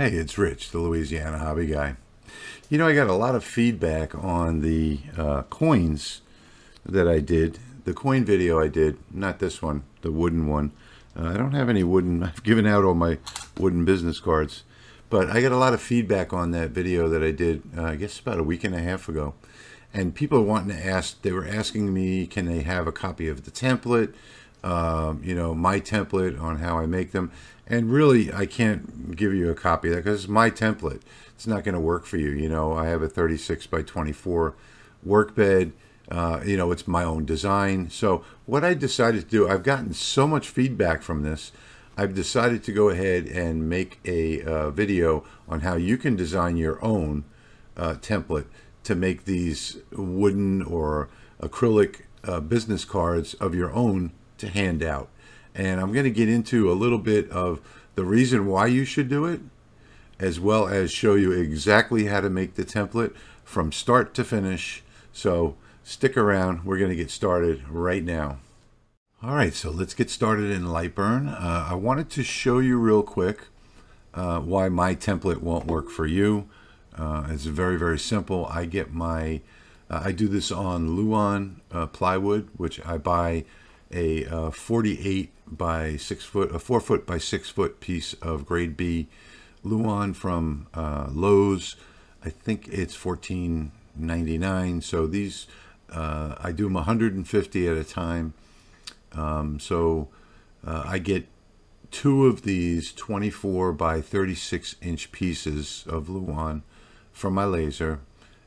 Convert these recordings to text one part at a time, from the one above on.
Hey, it's Rich, the Louisiana Hobby Guy. You know, I got a lot of feedback on the coins that I did, the coin video I did, not this one, the wooden one. I don't have any wooden, I've given out all my wooden business cards, but I got a lot of feedback on that video that I did, I guess about a week and a half ago. And people are wanting to ask, they were asking me, can they have a copy of the template, my template on how I make them. And really, I can't give you a copy of that because it's my template. It's not going to work for you. You know, I have a 36 by 24 work bed. It's my own design. So what I decided to do, I've gotten so much feedback from this, I've decided to go ahead and make a video on how you can design your own template to make these wooden or acrylic business cards of your own to hand out. And I'm going to get into a little bit of the reason why you should do it, as well as show you exactly how to make the template from start to finish. So stick around. We're going to get started right now. All right, so let's get started in lightburn. I wanted to show you real quick why my template won't work for you. It's very, very simple. I do this on Luan plywood, which I buy a 48 by 6 foot, a 4 foot by 6 foot piece of grade B Luan from Lowe's. I think it's $14.99. So these I do them 150 at a time. I get two of these 24 by 36 inch pieces of Luan from my laser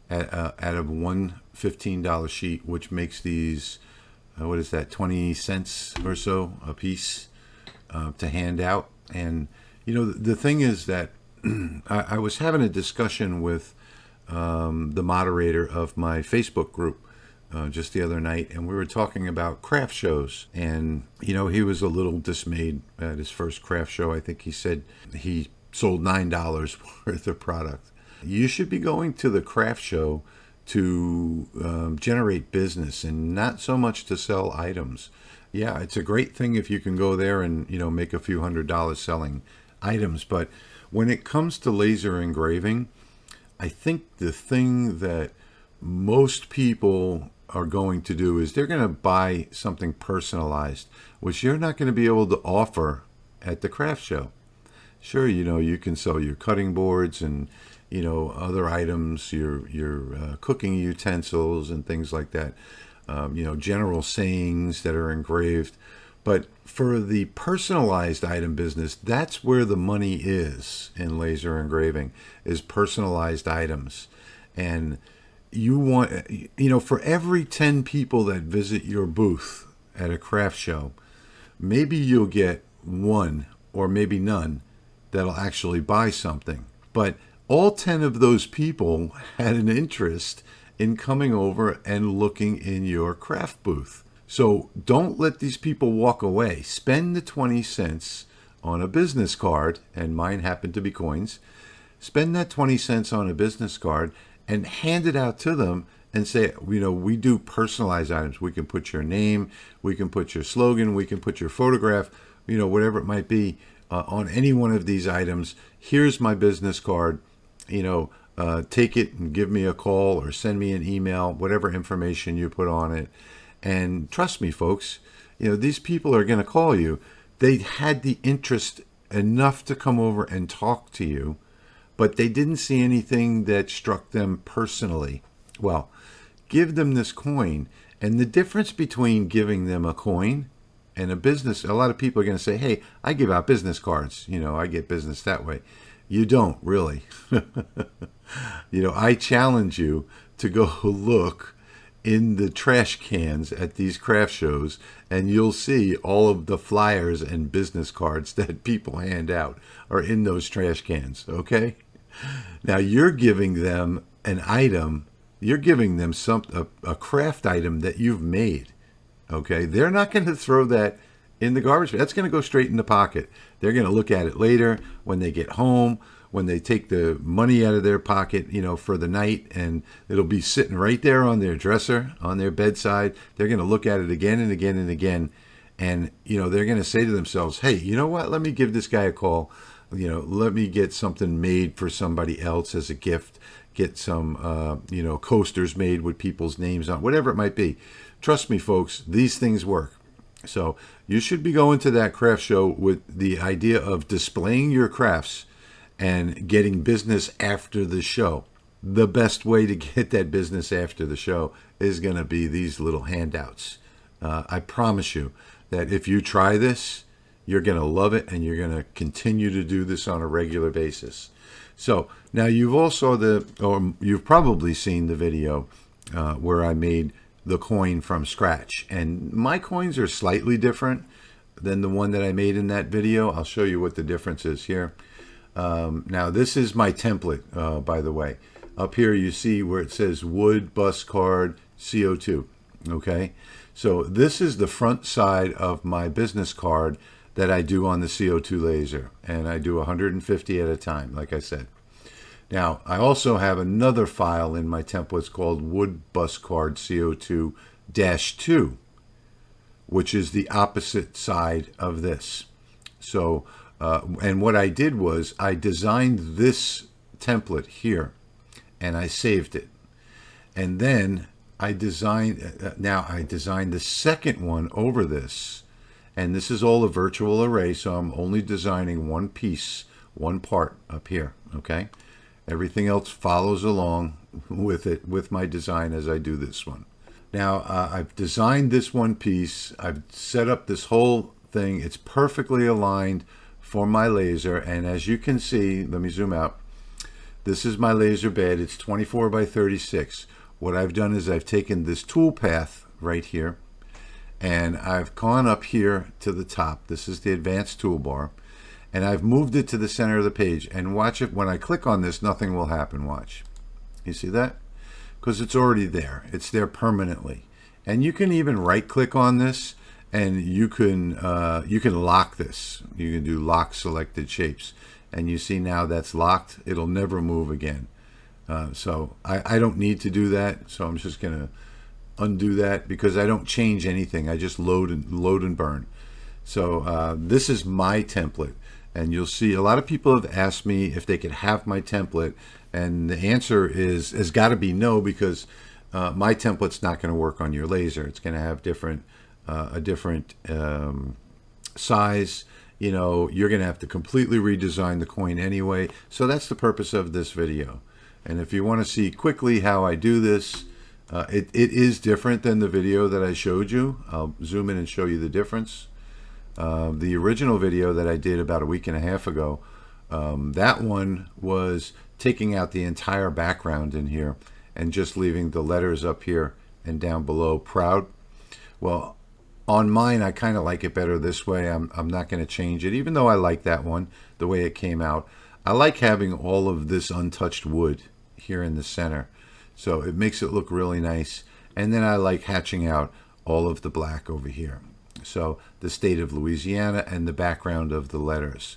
out of one $15 sheet, which makes these what is that, 20 cents or so a piece to hand out. And you know, the thing is that I was having a discussion with the moderator of my Facebook group just the other night, and we were talking about craft shows. And you know, he was a little dismayed at his first craft show. I think he said he sold $9 worth of product. You should be going to the craft show to generate business and not so much to sell items. Yeah, it's a great thing if you can go there and, you know, make a few $100s selling items. But when it comes to laser engraving, I think the thing that most people are going to do is they're going to buy something personalized, which you're not going to be able to offer at the craft show. Sure, you know, you can sell your cutting boards and, you know, other items, your cooking utensils and things like that, general sayings that are engraved. But for the personalized item business, that's where the money is in laser engraving, is personalized items. And you want, you know, for every 10 people that visit your booth at a craft show, maybe you'll get one or maybe none that'll actually buy something. But all 10 of those people had an interest in coming over and looking in your craft booth. So don't let these people walk away. Spend the 20 cents on a business card, and mine happen to be coins. Spend that 20 cents on a business card and hand it out to them and say, you know, we do personalized items. We can put your name, we can put your slogan, we can put your photograph, you know, whatever it might be on any one of these items. Here's my business card. You know, take it and give me a call or send me an email, whatever information you put on it. And trust me, folks, you know, these people are going to call you. They had the interest enough to come over and talk to you, but they didn't see anything that struck them personally. Well, give them this coin. And the difference between giving them a coin and a business, a lot of people are going to say, hey, I give out business cards. You know, I get business that way. You don't really. You know, I challenge you to go look in the trash cans at these craft shows, and you'll see all of the flyers and business cards that people hand out are in those trash cans, okay? Now, you're giving them an item, you're giving them a craft item that you've made, okay? They're not going to throw that in the garbage. That's going to go straight in the pocket. They're going to look at it later when they get home, when they take the money out of their pocket, you know, for the night, and it'll be sitting right there on their dresser, on their bedside. They're going to look at it again and again and again. And, you know, they're going to say to themselves, hey, you know what? Let me give this guy a call. let me get something made for somebody else as a gift, get some, coasters made with people's names on, whatever it might be. Trust me, folks, these things work. So you should be going to that craft show with the idea of displaying your crafts and getting business after the show. The best way to get that business after the show is going to be these little handouts. I promise you that if you try this, you're going to love it, and you're going to continue to do this on a regular basis. So now you've probably seen the video where I made the coin from scratch, and my coins are slightly different than the one that I made in that video. I'll show you what the difference is here. Now this is my template, by the way. Up here you see where it says wood, bus card, CO2. Okay, so this is the front side of my business card that I do on the CO2 laser, and I do 150 at a time, like I said. Now, I also have another file in my templates called Wood Bus Card CO2-2, which is the opposite side of this. So, and what I did was I designed this template here, and I saved it. And then I designed the second one over this, and this is all a virtual array, so I'm only designing one piece, one part up here, okay? Everything else follows along with it, with my design as I do this one. Now, I've designed this one piece. I've set up this whole thing. It's perfectly aligned for my laser, and as you can see, let me zoom out. This is my laser bed. It's 24 by 36. What I've done is I've taken this tool path right here, and I've gone up here to the top. This is the advanced toolbar, and I've moved it to the center of the page. And watch it, when I click on this, nothing will happen. Watch. You see that? Because it's already there. It's there permanently. And you can even right click on this, and you can lock this. You can do lock selected shapes. And you see now that's locked. It'll never move again. So I don't need to do that. So I'm just going to undo that because I don't change anything. I just load and burn. So this is my template. And you'll see a lot of people have asked me if they could have my template. And the answer has got to be no, because my template's not going to work on your laser. It's going to have a different size. You're going to have to completely redesign the coin anyway. So that's the purpose of this video. And if you want to see quickly how I do this, it is different than the video that I showed you. I'll zoom in and show you the difference. The original video that I did about a week and a half ago, that one was taking out the entire background in here and just leaving the letters up here and down below, proud. Well, on mine, I kind of like it better this way. I'm not going to change it, even though I like that one, the way it came out. I like having all of this untouched wood here in the center, so it makes it look really nice. And then I like hatching out all of the black over here. So the state of Louisiana and the background of the letters.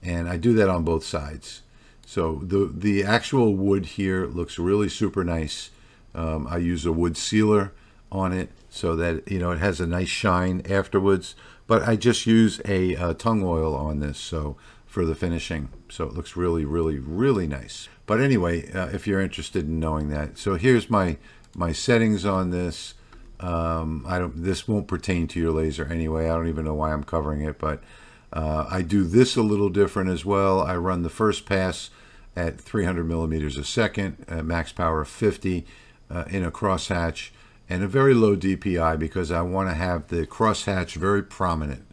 And I do that on both sides. So the actual wood here looks really super nice. I use a wood sealer on it so that it has a nice shine afterwards. But I just use a tung oil on this for the finishing. So it looks really, really, really nice. But anyway, if you're interested in knowing that. So here's my settings on this. This won't pertain to your laser anyway. I don't even know why I'm covering it, but I do this a little different as well. I run the first pass at 300 millimeters a second, max power of 50 in a crosshatch, and a very low DPI because I want to have the crosshatch very prominent.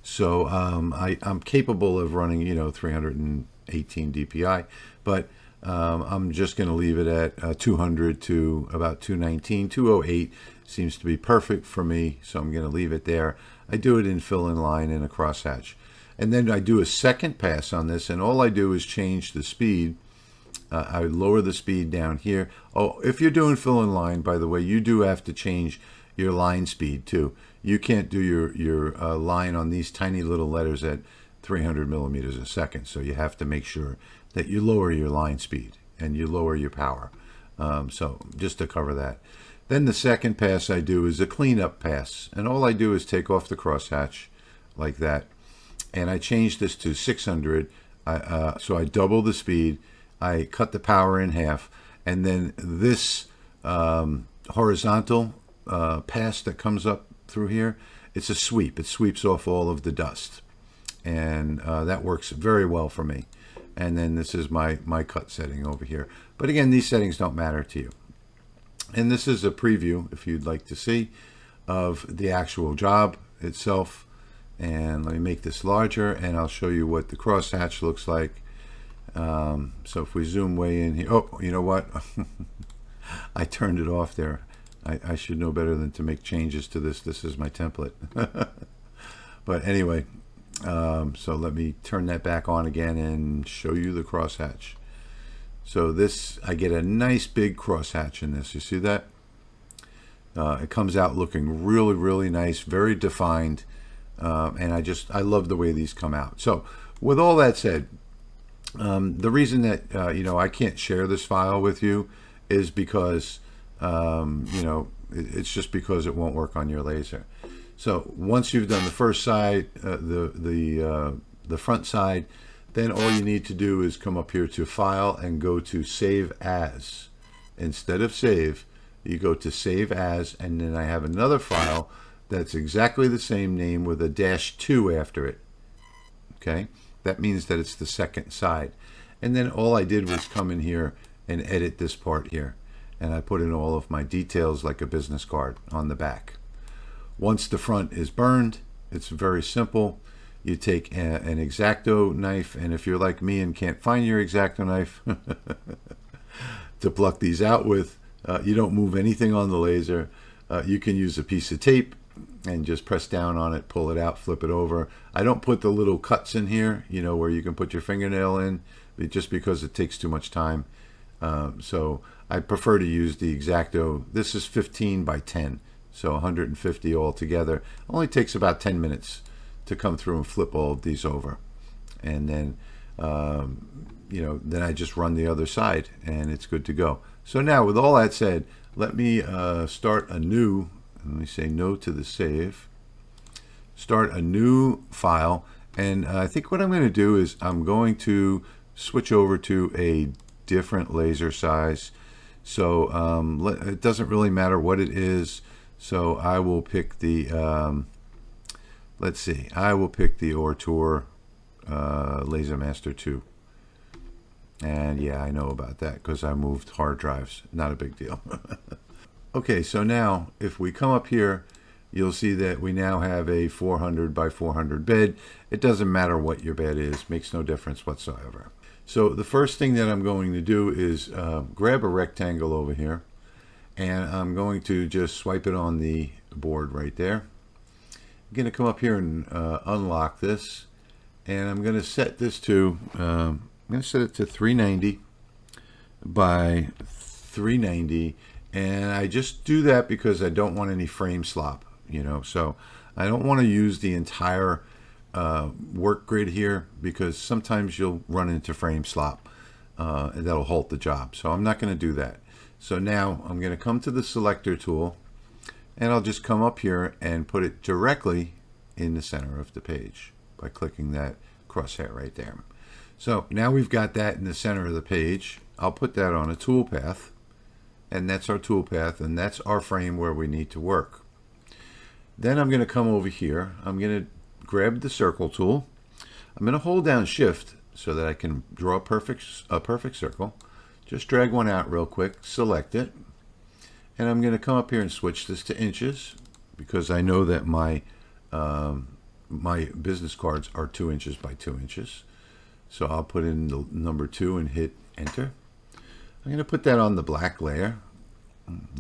So I'm capable of running 318 DPI, but I'm just going to leave it at 200 to about 219, 208 seems to be perfect for me, so I'm going to leave it there. I do it in fill-in line in a crosshatch. And then I do a second pass on this, and all I do is change the speed. I lower the speed down here. Oh, if you're doing fill-in line, by the way, you do have to change your line speed too. You can't do your line on these tiny little letters at 300 millimeters a second, so you have to make sure that you lower your line speed and you lower your power. So just to cover that. Then the second pass I do is a cleanup pass, and all I do is take off the crosshatch like that, and I change this to 600 So I double the speed, I cut the power in half, and then this horizontal pass that comes up through here, it's a sweep. It sweeps off all of the dust, and that works very well for me. And then this is my cut setting over here. But again, these settings don't matter to you. And this is a preview, if you'd like to see, of the actual job itself. And let me make this larger, and I'll show you what the crosshatch looks like. So if we zoom way in here, oh, you know what? I turned it off there. I should know better than to make changes to this. This is my template. But anyway, so let me turn that back on again and show you the crosshatch. So this, I get a nice big crosshatch in this. You see that? It comes out looking really, really nice, very defined. And I love the way these come out. So with all that said, the reason that, I can't share this file with you is because, it's just because it won't work on your laser. So once you've done the first side, the front side, then all you need to do is come up here to File and go to Save As. Instead of Save, you go to Save As, and then I have another file that's exactly the same name with a -2 after it. Okay, that means that it's the second side. And then all I did was come in here and edit this part here, and I put in all of my details like a business card on the back. Once the front is burned, it's very simple. You take an X-Acto knife, and if you're like me and can't find your X-Acto knife to pluck these out with, you don't move anything on the laser. You can use a piece of tape and just press down on it, pull it out, flip it over. I don't put the little cuts in here, where you can put your fingernail in, just because it takes too much time. So I prefer to use the X-Acto. This is 15 by 10, so 150 altogether. Only takes about 10 minutes to come through and flip all of these over. And then, then I just run the other side, and it's good to go. So now, with all that said, let me start a new. Let me say no to the save. Start a new file, and I think what I'm going to do is I'm going to switch over to a different laser size. So it doesn't really matter what it is. So I will pick the. Let's see. I will pick the ortur LaserMaster 2. And yeah, I know about that because I moved hard drives. Not a big deal. Okay, so now if we come up here, you'll see that we now have a 400 by 400 bed. It doesn't matter what your bed is, makes no difference whatsoever. So the first thing that I'm going to do is grab a rectangle over here, and I'm going to just swipe it on the board right there. I'm going to come up here and unlock this, and I'm going to set this to, I'm going to set it to 390 by 390. And I just do that because I don't want any frame slop, so I don't want to use the entire work grid here, because sometimes you'll run into frame slop and that'll halt the job. So I'm not going to do that. So now I'm going to come to the selector tool, and I'll just come up here and put it directly in the center of the page by clicking that crosshair right there. So now we've got that in the center of the page. I'll put that on a toolpath. And that's our toolpath, and that's our frame where we need to work. Then I'm going to come over here. I'm going to grab the circle tool. I'm going to hold down Shift so that I can draw a perfect circle. Just drag one out real quick, select it, and I'm going to come up here and switch this to inches, because I know that my my business cards are 2 inches by 2 inches. So I'll put in the number 2 and hit Enter. I'm going to put that on the black layer.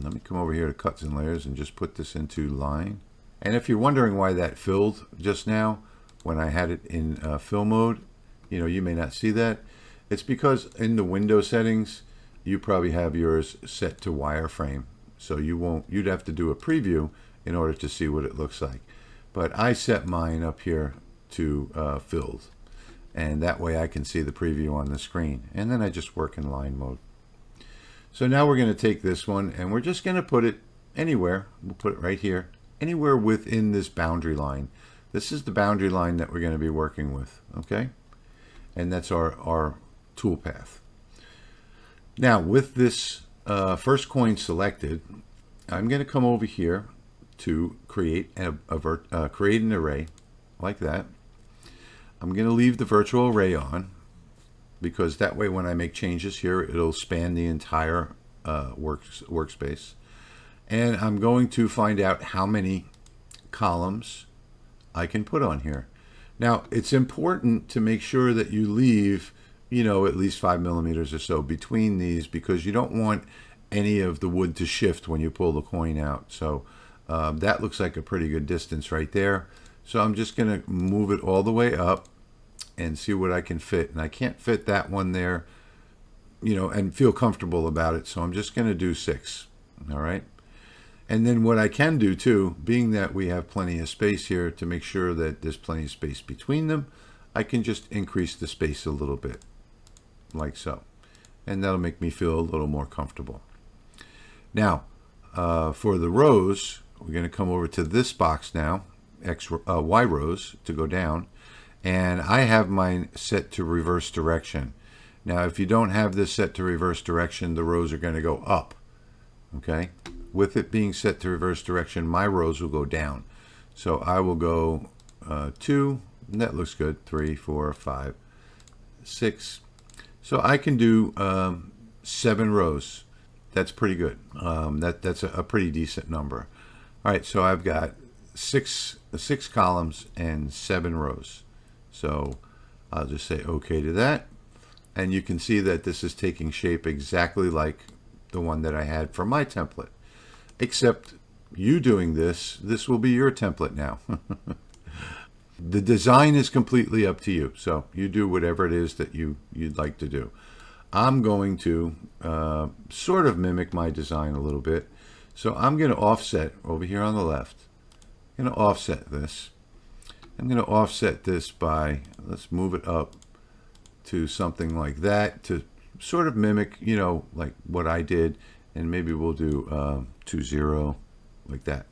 Let me come over here to cuts and layers and just put this into line. And if you're wondering why that filled just now when I had it in fill mode, you may not see that. It's because in the window settings, you probably have yours set to wireframe. So you'd have to do a preview in order to see what it looks like. But I set mine up here to filled. And that way I can see the preview on the screen. And then I just work in line mode. So now we're going to take this one, and we're just going to put it anywhere. We'll put it right here, anywhere within this boundary line. This is the boundary line that we're going to be working with, okay? and that's our tool path. Now with this first coin selected, I'm going to come over here to create create an array like that. I'm going to leave the virtual array on, because that way when I make changes here, it'll span the entire workspace. And I'm going to find out how many columns I can put on here. Now, it's important to make sure that you leave, you know, at least 5 millimeters or so between these, because you don't want any of the wood to shift when you pull the coin out. So that looks like a pretty good distance right there. So I'm just going to move it all the way up and see what I can fit. And I can't fit that one there, you know, and feel comfortable about it. So I'm just going to do 6. All right. And then what I can do too, being that we have plenty of space here, to make sure that there's plenty of space between them, I can just increase the space a little bit, like so. And that'll make me feel a little more comfortable. Now, for the rows, we're going to come over to this box now, Y rows, to go down. And I have mine set to reverse direction. Now, if you don't have this set to reverse direction, the rows are going to go up. Okay? With it being set to reverse direction, my rows will go down. So I will go 2, and that looks good, 3, 4, 5, 6. So I can do 7 rows. That's pretty good. That's a pretty decent number. All right, so I've got 6 columns and 7 rows. So I'll just say OK to that. And you can see that this is taking shape exactly like the one that I had for my template. Except you doing this will be your template now. The design is completely up to you. So you do whatever it is that you'd like to do. I'm going to sort of mimic my design a little bit. So I'm going to offset over here on the left. I'm going to offset this. I'm going to offset this by, let's move it up to something like that, to sort of mimic, you know, like what I did. And maybe we'll do 2, 0, like that.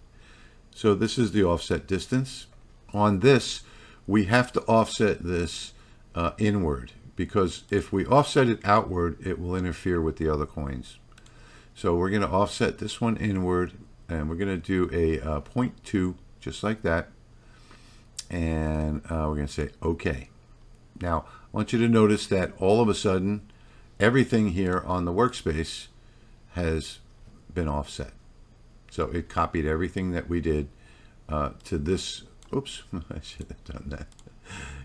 So this is the offset distance. On this, we have to offset this inward, because if we offset it outward, it will interfere with the other coins. So we're going to offset this one inward, and we're going to do a 0.2, just like that. And we're going to say OK. Now, I want you to notice that all of a sudden, everything here on the workspace has been offset. So it copied everything that we did to this. Oops, I should have done that.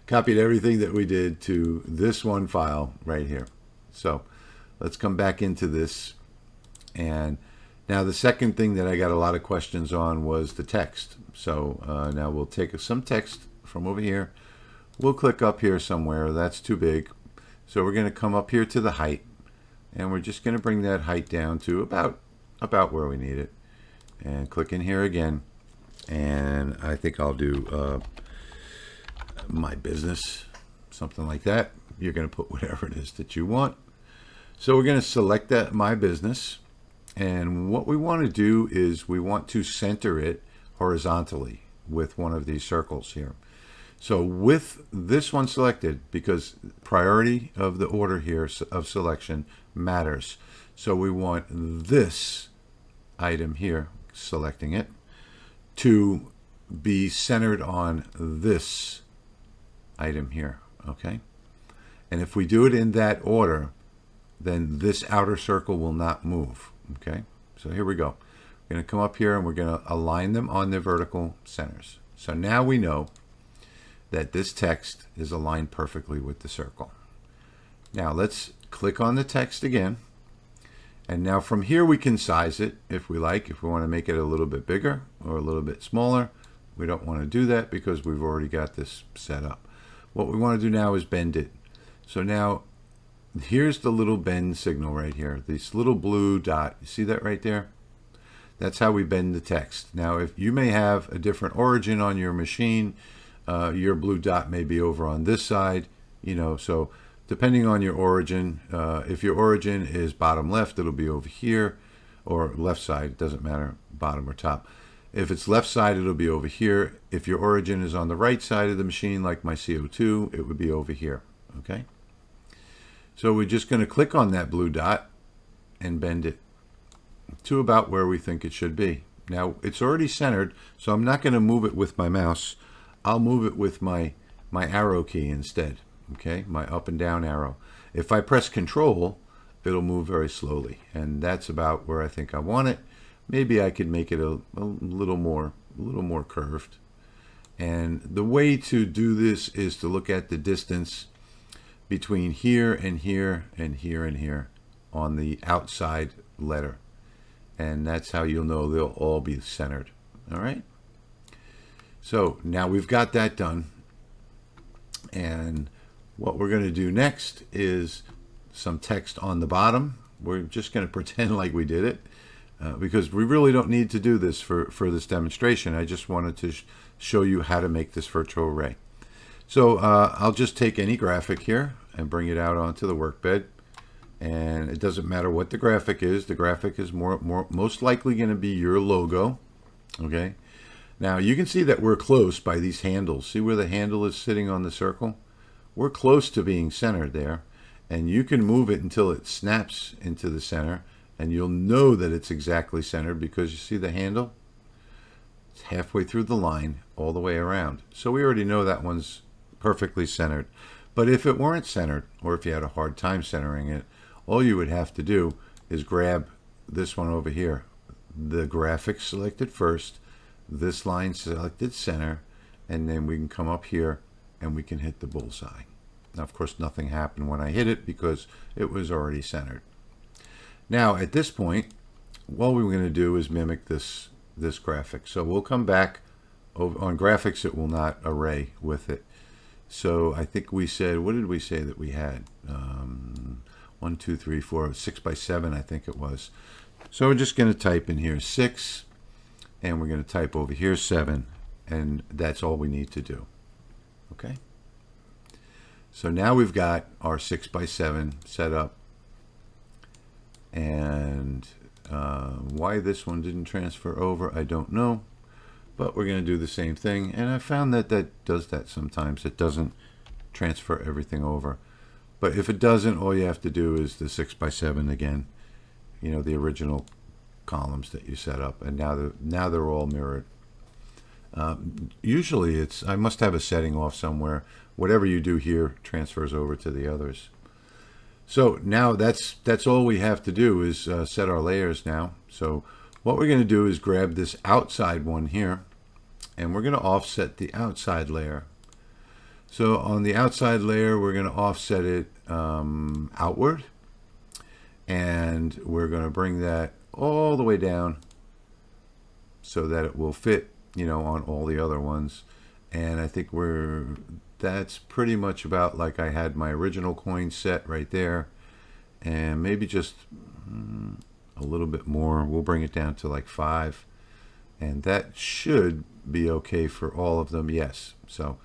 Copied everything that we did to this one file right here. So let's come back into this. And now the second thing that I got a lot of questions on was the text. So now we'll take some text from over here. We'll click up here somewhere. That's too big. So we're going to come up here to the height. And we're just going to bring that height down to about where we need it. And click in here again. And I think I'll do my business, something like that. You're going to put whatever it is that you want. So we're going to select that my business. And what we want to do is we want to center it horizontally with one of these circles here. So with this one selected, because priority of the order here of selection matters. So we want this item here, selecting it, to be centered on this item here, okay? And if we do it in that order, then this outer circle will not move, okay? So here we go. We're going to come up here and we're going to align them on their vertical centers. So now we know that this text is aligned perfectly with the circle. Now let's click on the text again. And now from here we can size it if we like, if we want to make it a little bit bigger or a little bit smaller. We don't want to do that because we've already got this set up. What we want to do now is bend it. So now here's the little bend signal right here, this little blue dot. You see that right there? That's how we bend the text. Now if you may have a different origin on your machine, your blue dot may be over on this side, you know, so depending on your origin, if your origin is bottom left, it'll be over here, or left side, it doesn't matter, bottom or top. If it's left side, it'll be over here. If your origin is on the right side of the machine, like my CO2, it would be over here, Okay, so we're just going to click on that blue dot and bend it to about where we think it should be. Now it's already centered, so I'm not going to move it with my mouse. I'll move it with my arrow key instead. Okay, my up and down arrow. If I press Control, it'll move very slowly, and that's about where I think I want it. Maybe I could make it a little more curved. And the way to do this is to look at the distance between here and here and here and here on the outside letter, and that's how you'll know they'll all be centered. All right, so now we've got that done, and what we're going to do next is some text on the bottom. We're just going to pretend like we did it because we really don't need to do this for this demonstration. I just wanted to show you how to make this virtual array. So I'll just take any graphic here and bring it out onto the workbed, and it doesn't matter what the graphic is. The graphic is most likely going to be your logo. Okay, now you can see that we're close by these handles. See where the handle is sitting on the circle? We're close to being centered there, and you can move it until it snaps into the center, and you'll know that it's exactly centered because you see the handle? It's halfway through the line all the way around. So we already know that one's perfectly centered. But if it weren't centered, or if you had a hard time centering it, all you would have to do is grab this one over here. The graphic selected first, this line selected center, and then we can come up here and we can hit the bullseye. Now, of course, nothing happened when I hit it because it was already centered. Now, at this point, what we're going to do is mimic this graphic. So we'll come back over on graphics. It will not array with it. So I think we said, what did we say that we had? 1, 2, 3, 4, 6 by 7, I think it was. So we're just going to type in here 6, and we're going to type over here 7, and that's all we need to do. Okay, so now we've got our 6 by 7 set up, and why this one didn't transfer over, I don't know, but we're going to do the same thing, and I found that that does that sometimes. It doesn't transfer everything over, but if it doesn't, all you have to do is the 6 by 7 again, you know, the original columns that you set up, and now they're all mirrored. Usually I must have a setting off somewhere. Whatever you do here transfers over to the others. So now that's all we have to do is set our layers now. So what we're going to do is grab this outside one here, and we're going to offset the outside layer. So on the outside layer, we're going to offset it outward, and we're going to bring that all the way down so that it will fit, you know, on all the other ones. And I think that's pretty much about like I had my original coin set right there, and maybe just a little bit more. We'll bring it down to like 5, and that should be okay for all of them. Yes. So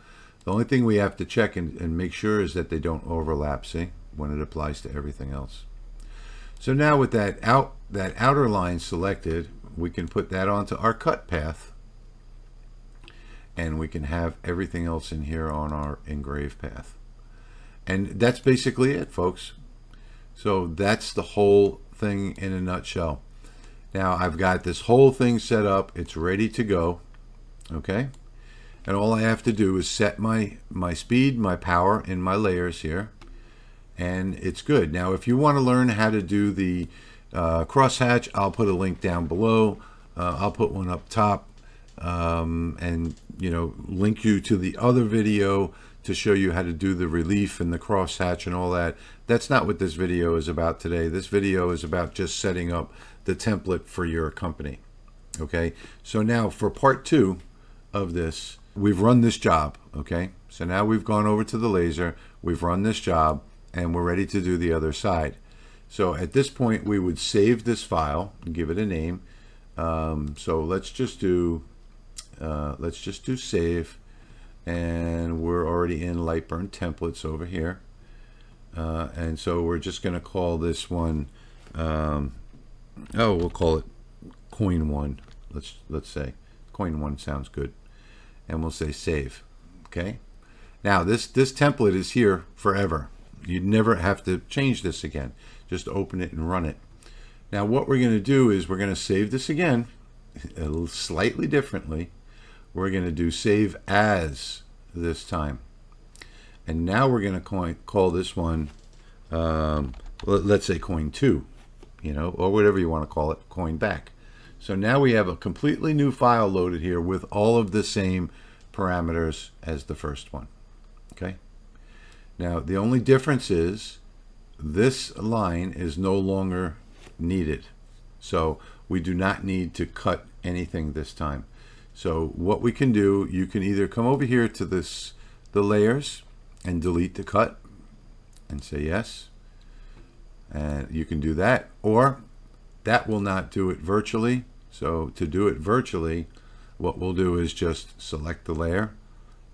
the only thing we have to check and make sure is that they don't overlap, see, when it applies to everything else. So now with that outer line selected, we can put that onto our cut path, and we can have everything else in here on our engrave path. And that's basically it, folks. So that's the whole thing in a nutshell. Now I've got this whole thing set up. It's ready to go. Okay. And all I have to do is set my speed, my power in my layers here, and it's good. Now if you want to learn how to do the crosshatch, I'll put a link down below. I'll put one up top, and you know, link you to the other video to show you how to do the relief and the crosshatch and all that. That's not what this video is about today. This video is about just setting up the template for your company. Okay, so now for part 2 of this, we've run this job. Okay, so now we've gone over to the laser, we've run this job, and we're ready to do the other side. So at this point, we would save this file and give it a name. So let's just do save, and we're already in Lightburn templates over here, and so we're just going to call this one. We'll call it coin 1. Let's say coin 1 sounds good, and we'll say save. Okay, Now this template is here forever. You'd never have to change this again. Just open it and run it. Now what we're going to do is we're going to save this again, slightly differently. We're going to do save as this time. And now we're going to call this one, let's say coin 2, you know, or whatever you want to call it, coin back. So now we have a completely new file loaded here with all of the same parameters as the first one. Okay. Now the only difference is this line is no longer needed. So we do not need to cut anything this time. So what we can do, you can either come over here to the layers and delete the cut and say yes. And you can do that, or that will not do it virtually. So to do it virtually, what we'll do is just select the layer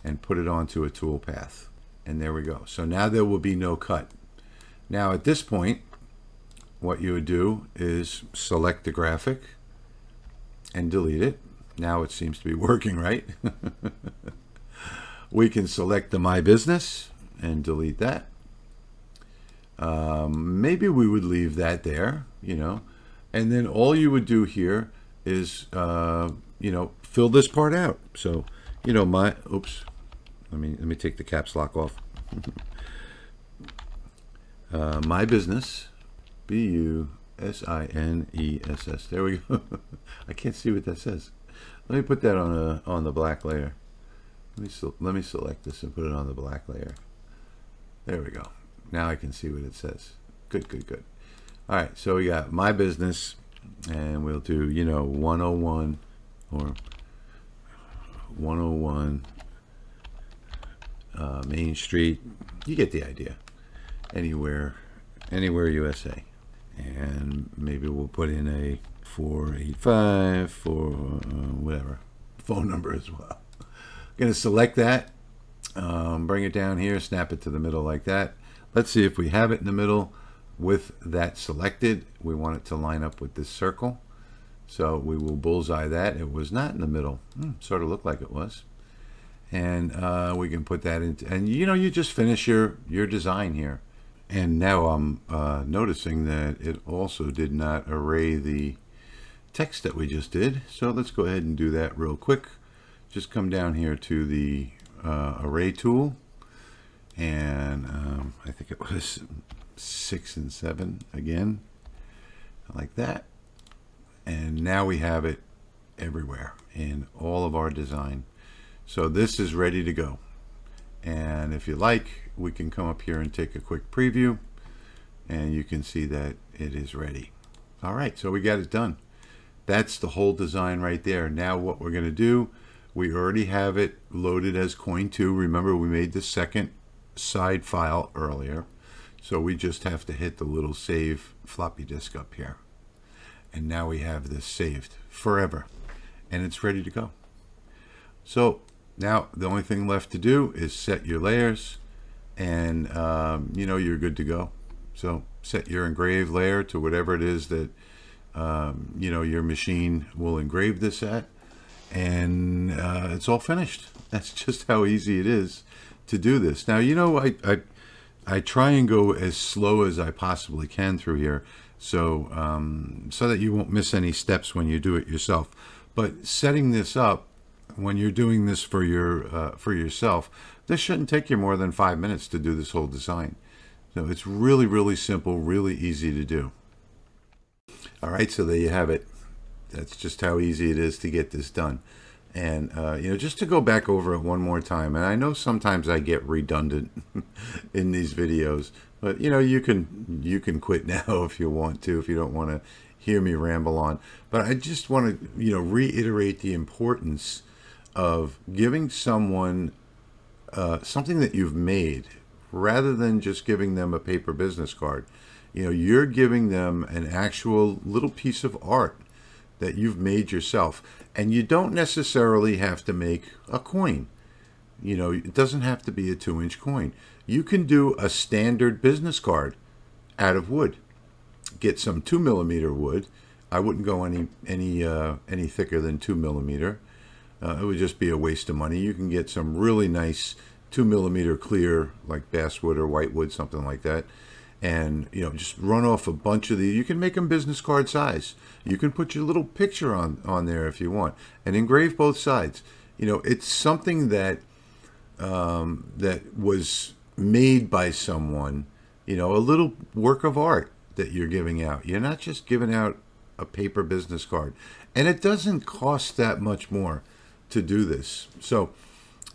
and put it onto a tool path. And there we go. So now there will be no cut. Now at this point, what you would do is select the graphic and delete it. Now it seems to be working, right? We can select the My Business and delete that. Maybe we would leave that there, you know, and then all you would do here is, you know, fill this part out. So, you know, oops, let me take the caps lock off. My Business, B-U-S-I-N-E-S-S. There we go. I can't see what that says. Let me put that on the black layer. Let me select this and put it on the black layer. There we go. Now I can see what it says. Good, good, good. All right, so we got My Business, and we'll do, you know, 101 or 101 Main Street. You get the idea. Anywhere USA. And maybe we'll put in a 485 for whatever phone number as well. I'm going to select that, bring it down here, snap it to the middle like that. Let's see if we have it in the middle with that selected. We want it to line up with this circle. So we will bullseye that. It was not in the middle. Sort of looked like it was. And we can put that in. And you know, you just finish your design here. And now I'm noticing that it also did not array the text that we just did. So let's go ahead and do that real quick. Just come down here to the array tool. And I think it was 6 and 7 again, like that. And now we have it everywhere in all of our design. So this is ready to go. And if you like, we can come up here and take a quick preview, and you can see that it is ready. All right, so we got it done. That's the whole design right there. Now what we're going to do, we already have it loaded as coin 2. Remember, we made the second side file earlier. So we just have to hit the little save floppy disk up here. And now we have this saved forever. And it's ready to go. So now the only thing left to do is set your layers, and you know, you're good to go. So set your engrave layer to whatever it is that you know, your machine will engrave this at, and it's all finished. That's just how easy it is to do this. Now, you know, I try and go as slow as I possibly can through here, so so that you won't miss any steps when you do it yourself. But setting this up, when you're doing this for yourself, this shouldn't take you more than 5 minutes to do this whole design. So it's really, really simple, really easy to do. All right, so there you have it. That's just how easy it is to get this done. And you know, just to go back over it one more time, and I know sometimes I get redundant in these videos, but you know, you can quit now if you want to, if you don't want to hear me ramble on. But I just want to, you know, reiterate the importance of giving someone something that you've made, rather than just giving them a paper business card. You know, you're giving them an actual little piece of art that you've made yourself. And you don't necessarily have to make a coin. You know, it doesn't have to be a 2-inch coin. You can do a standard business card out of wood. Get some 2mm wood. I wouldn't go any thicker than 2mm. It would just be a waste of money. You can get some really nice 2mm clear, like basswood or whitewood, something like that. And, you know, just run off a bunch of these. You can make them business card size. You can put your little picture on there if you want, and engrave both sides. You know, it's something that that was made by someone, you know, a little work of art that you're giving out. You're not just giving out a paper business card. And it doesn't cost that much more to do this. So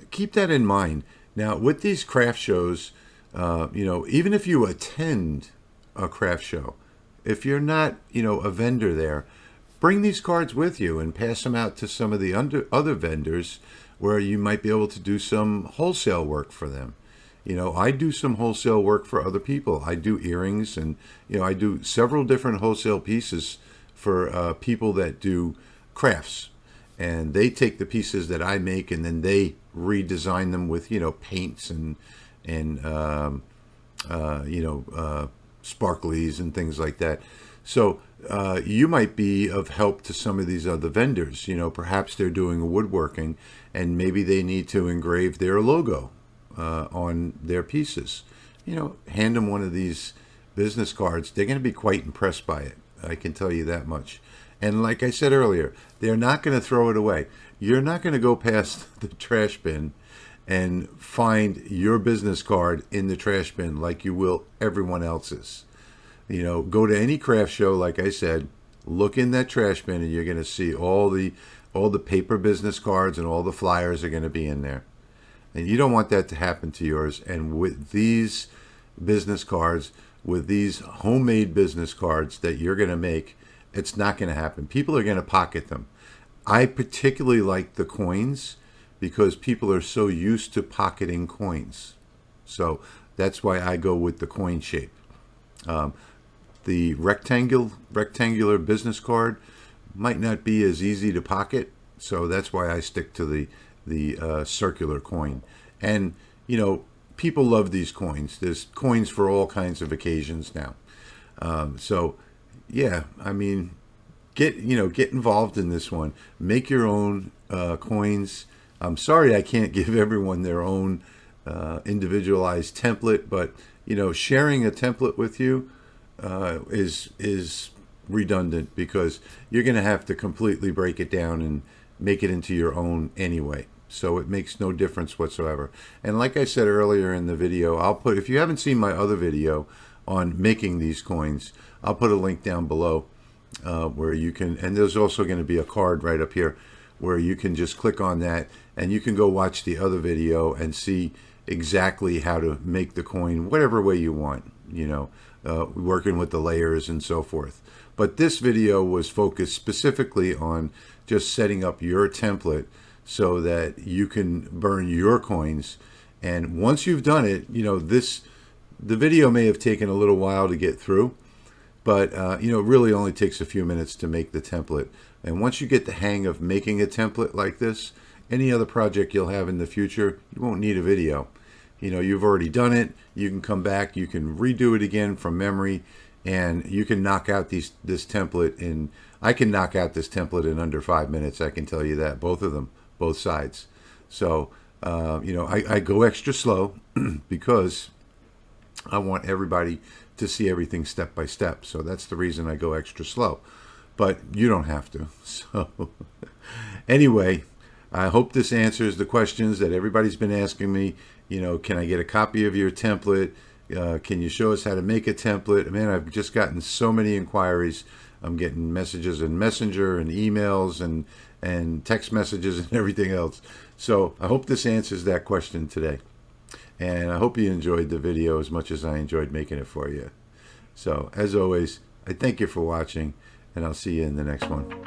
keep that in mind. Now, with these craft shows, you know, even if you attend a craft show, if you're not, you know, a vendor there, bring these cards with you and pass them out to some of the other vendors where you might be able to do some wholesale work for them. You know, I do some wholesale work for other people. I do earrings, and, you know, I do several different wholesale pieces for people that do crafts. And they take the pieces that I make and then they redesign them with, you know, paints and sparklies and things like that. So you might be of help to some of these other vendors. You know, perhaps they're doing woodworking and maybe they need to engrave their logo on their pieces. You know, hand them one of these business cards. They're going to be quite impressed by it. I can tell you that much. And like I said earlier, they're not going to throw it away. You're not going to go past the trash bin and find your business card in the trash bin like you will everyone else's. You know, go to any craft show, like I said, look in that trash bin and you're going to see all the paper business cards and all the flyers are going to be in there. And you don't want that to happen to yours. And with these business cards, with these homemade business cards that you're going to make, it's not going to happen. People are going to pocket them. I particularly like the coins because people are so used to pocketing coins. So that's why I go with the coin shape. The rectangular business card might not be as easy to pocket, so that's why I stick to the circular coin. And, you know, people love these coins. There's coins for all kinds of occasions now. So, yeah, I mean, get involved in this one. Make your own coins. I'm sorry I can't give everyone their own individualized template, but, you know, sharing a template with you is redundant because you're going to have to completely break it down and make it into your own anyway. So it makes no difference whatsoever. And like I said earlier in the video, I'll put, if you haven't seen my other video on making these coins, I'll put a link down below where you can, and there's also going to be a card right up here where you can just click on that and you can go watch the other video and see exactly how to make the coin whatever way you want, you know, working with the layers and so forth. But this video was focused specifically on just setting up your template so that you can burn your coins. And once you've done it, you know, the video may have taken a little while to get through, but you know, it really only takes a few minutes to make the template. And once you get the hang of making a template like this, any other project you'll have in the future, you won't need a video. You know, you've already done it. You can come back, you can redo it again from memory, and you can knock out this template in, I can knock out this template in under 5 minutes, I can tell you that, both of them, both sides. So, you know, I go extra slow because I want everybody to see everything step by step. So that's the reason I go extra slow. But you don't have to. So anyway, I hope this answers the questions that everybody's been asking me. You know, can I get a copy of your template? Can you show us how to make a template? Man, I've just gotten so many inquiries. I'm getting messages in Messenger and emails and text messages and everything else. So I hope this answers that question today. And I hope you enjoyed the video as much as I enjoyed making it for you. So as always, I thank you for watching, and I'll see you in the next one.